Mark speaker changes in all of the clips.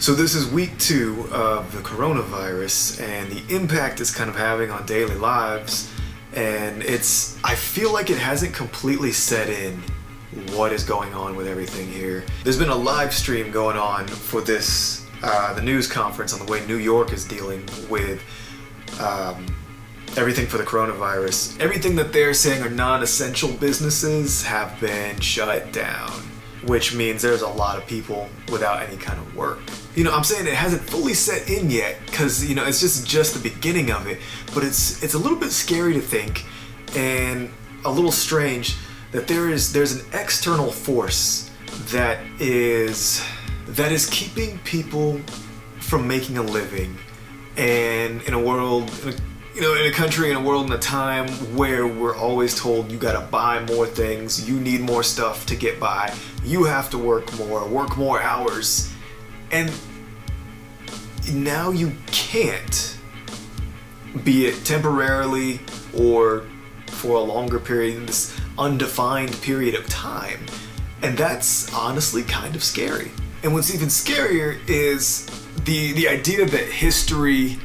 Speaker 1: So this is week 2 of the coronavirus and the impact it's kind of having on daily lives. And I feel like it hasn't completely set in what is going on with everything here. There's been a live stream going on for this, the news conference on the way New York is dealing with everything for the coronavirus. Everything that they're saying are non-essential businesses have been shut down, which means there's a lot of people without any kind of work. I'm saying it hasn't fully set in yet because, it's just the beginning of it, but it's a little bit scary to think and a little strange that there's an external force that is keeping people from making a living, and in a world, in a country, in a world, in a time where we're always told you gotta buy more things, you need more stuff to get by, you have to work more hours, and now you can't, be it temporarily or for a longer period, this undefined period of time, and that's honestly kind of scary. And what's even scarier is the idea that history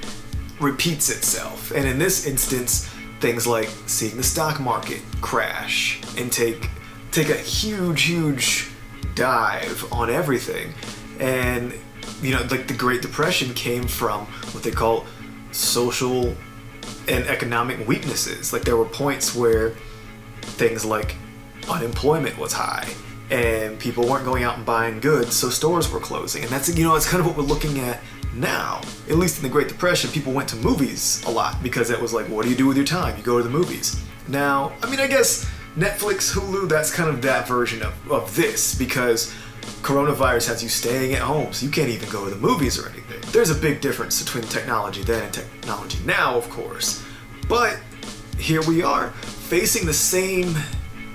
Speaker 1: repeats itself, and in this instance, things like seeing the stock market crash and take a huge dive on everything. And like the Great Depression came from what they call social and economic weaknesses. Like there were points where things like unemployment was high and people weren't going out and buying goods, so stores were closing. And that's it's kind of what we're looking at now. At least in the Great Depression, people went to movies a lot because it was like, what do you do with your time? You go to the movies. Now, I guess Netflix, Hulu, that's kind of that version of this, because coronavirus has you staying at home, so you can't even go to the movies or anything. There's a big difference between technology then and technology now, of course. But here we are, facing the same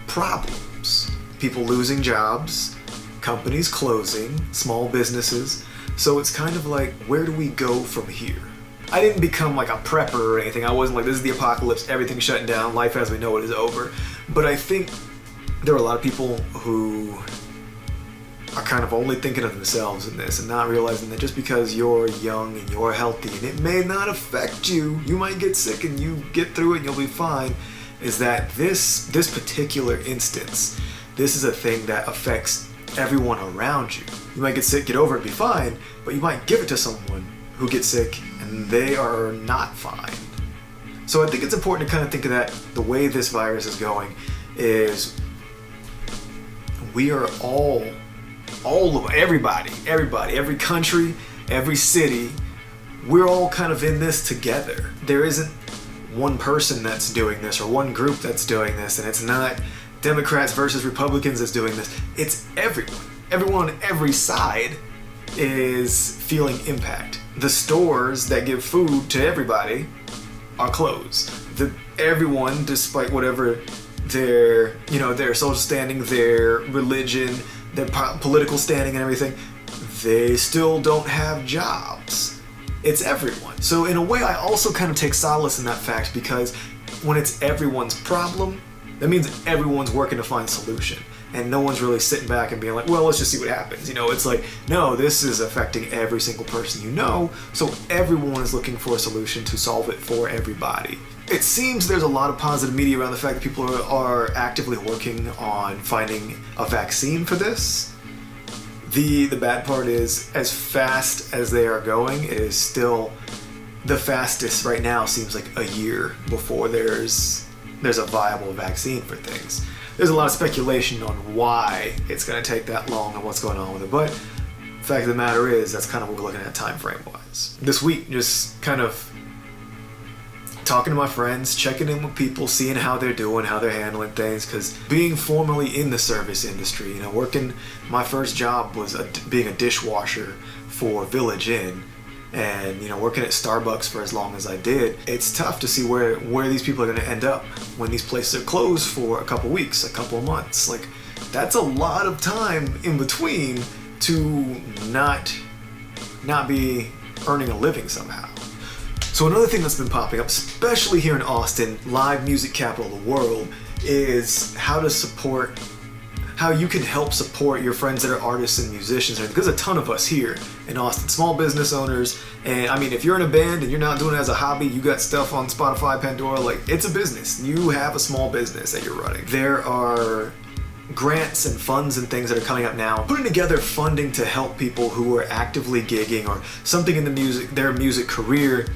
Speaker 1: problems. People losing jobs, companies closing, small businesses. So it's kind of like, where do we go from here? I didn't become like a prepper or anything. I wasn't like, this is the apocalypse, everything's shutting down, life as we know it is over. But I think there are a lot of people who are kind of only thinking of themselves in this and not realizing that just because you're young and you're healthy and it may not affect you, you might get sick and you get through it and you'll be fine, is that this particular instance, this is a thing that affects everyone around you. You might get sick, get over it, be fine, but you might give it to someone who gets sick and they are not fine. So I think it's important to kind of think of that. The way this virus is going is we are all of everybody, every country, every city, we're all kind of in this together. There isn't one person that's doing this or one group that's doing this, and it's not Democrats versus Republicans that's doing this. It's everyone. Everyone on every side is feeling impact. The stores that give food to everybody are closed. Everyone, despite whatever their social standing, their religion, their political standing and everything, they still don't have jobs. It's everyone. So in a way, I also kind of take solace in that fact, because when it's everyone's problem, that means everyone's working to find a solution, and no one's really sitting back and being like, well, let's just see what happens. It's like, no, this is affecting every single person so everyone is looking for a solution to solve it for everybody. It seems there's a lot of positive media around the fact that people are actively working on finding a vaccine for this. The bad part is, as fast as they are going, it is still the fastest right now. Seems like a year before there's a viable vaccine for things. There's a lot of speculation on why it's going to take that long and what's going on with it, but the fact of the matter is that's kind of what we're looking at time frame wise. This week, just kind of talking to my friends, checking in with people, seeing how they're doing, how they're handling things, because being formerly in the service industry, working, my first job was being a dishwasher for Village Inn, and working at Starbucks for as long as I did, it's tough to see where these people are going to end up when these places are closed for a couple weeks, a couple of months. Like, that's a lot of time in between to not be earning a living somehow. So another thing that's been popping up, especially here in Austin, live music capital of the world, is how to how you can help support your friends that are artists and musicians. There's a ton of us here in Austin, small business owners. And I mean, if you're in a band and you're not doing it as a hobby, you got stuff on Spotify, Pandora, like it's a business. You have a small business that you're running. There are grants and funds and things that are coming up now, putting together funding to help people who are actively gigging or something in their music career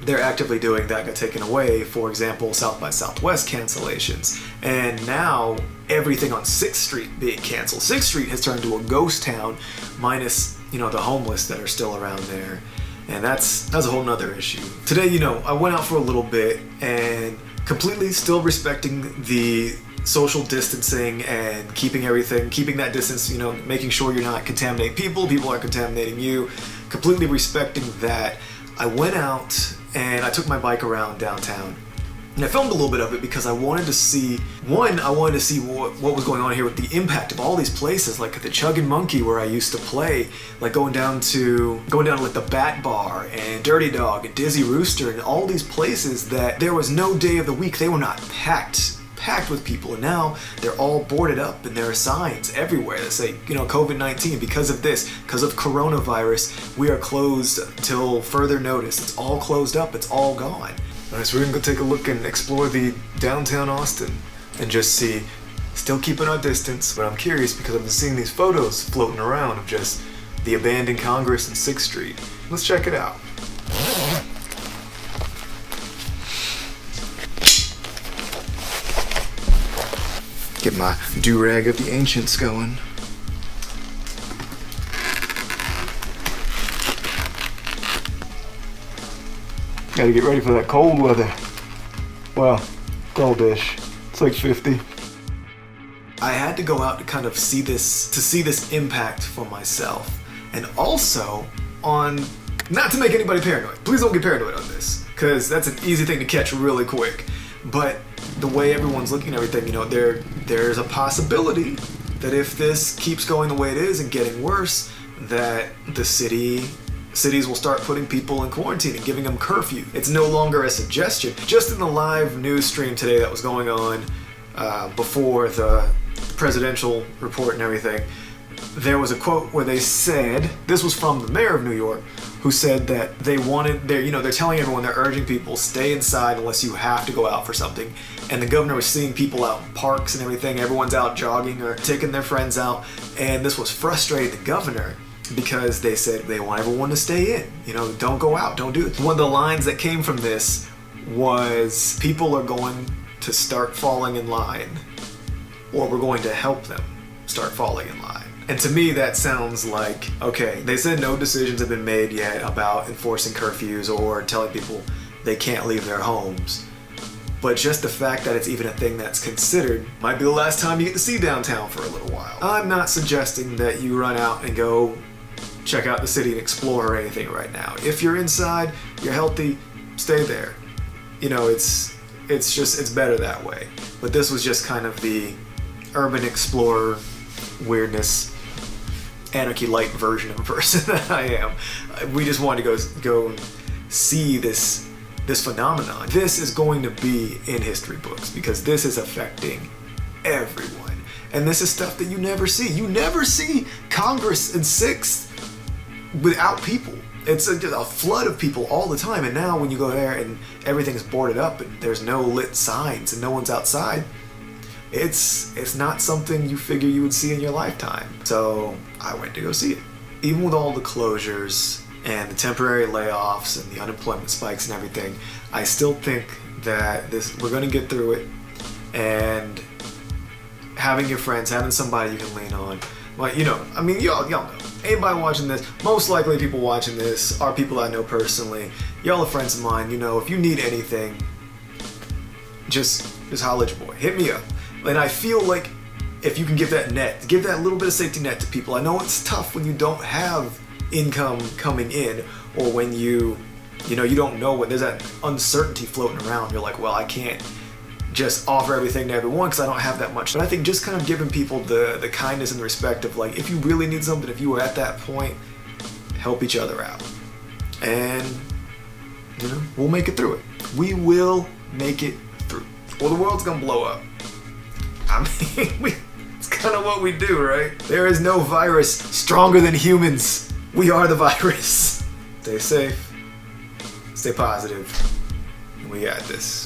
Speaker 1: they're actively doing that got taken away. For example, South by Southwest cancellations, and now everything on 6th Street being canceled. 6th Street has turned into a ghost town, minus the homeless that are still around there, and that's a whole nother issue. Today, I went out for a little bit and completely still respecting the social distancing and keeping that distance, making sure you're not contaminating people aren't contaminating you, completely respecting that. I went out and I took my bike around downtown. And I filmed a little bit of it because I wanted to see what was going on here with the impact of all these places, like the Chug and Monkey where I used to play, like going down to like the Bat Bar and Dirty Dog and Dizzy Rooster and all these places that there was no day of the week they were not packed with people, and now they're all boarded up, and there are signs everywhere that say, COVID-19, because of coronavirus, we are closed till further notice. It's all closed up, it's all gone. All right, so we're gonna go take a look and explore the downtown Austin and just see, still keeping our distance, but I'm curious because I've been seeing these photos floating around of just the abandoned Congress and 6th Street. Let's check it out. Get my do-rag of the ancients going. Gotta get ready for that cold weather. Well, coldish. It's like 50. I had to go out to kind of see this impact for myself. And also not to make anybody paranoid. Please don't get paranoid on this, because that's an easy thing to catch really quick. But the way everyone's looking at everything, there's a possibility that if this keeps going the way it is and getting worse, that the cities will start putting people in quarantine and giving them curfew. It's no longer a suggestion. Just in the live news stream today that was going on before the presidential report and everything, there was a quote where they said, this was from the mayor of New York, who said that they're telling everyone, they're urging people, stay inside unless you have to go out for something. And the governor was seeing people out in parks and everything, everyone's out jogging or taking their friends out, and this was frustrating the governor because they said they want everyone to stay in, don't go out, don't do it. One of the lines that came from this was, people are going to start falling in line, or we're going to help them start falling in line. And to me, that sounds like, okay, they said no decisions have been made yet about enforcing curfews or telling people they can't leave their homes. But just the fact that it's even a thing that's considered might be the last time you get to see downtown for a little while. I'm not suggesting that you run out and go check out the city and explore or anything right now. If you're inside, you're healthy, stay there. It's better that way. But this was just kind of the urban explorer weirdness, anarchy light version of a person that I am. We just wanted to go see this phenomenon. This is going to be in history books because this is affecting everyone. And this is stuff that you never see. You never see Congress and 6th without people. It's just a flood of people all the time. And now when you go there and everything's boarded up and there's no lit signs and no one's outside, it's not something you figure you would see in your lifetime. So I went to go see it. Even with all the closures and the temporary layoffs and the unemployment spikes and everything, I still think that we're going to get through it. And having your friends, having somebody you can lean on, y'all know. Anybody watching this, most likely people watching this are people I know personally. Y'all are friends of mine. If you need anything, just holler at your boy. Hit me up. And I feel like if you can give that little bit of safety net to people. I know it's tough when you don't have income coming in, or when you don't know when there's that uncertainty floating around. You're like, well, I can't just offer everything to everyone because I don't have that much. But I think just kind of giving people the kindness and the respect of, like, if you really need something, if you were at that point, help each other out. And, we'll make it through it. We will make it through. Or the world's gonna blow up. I mean, It's kind of what we do, right? There is no virus stronger than humans. We are the virus. Stay safe. Stay positive. We got this.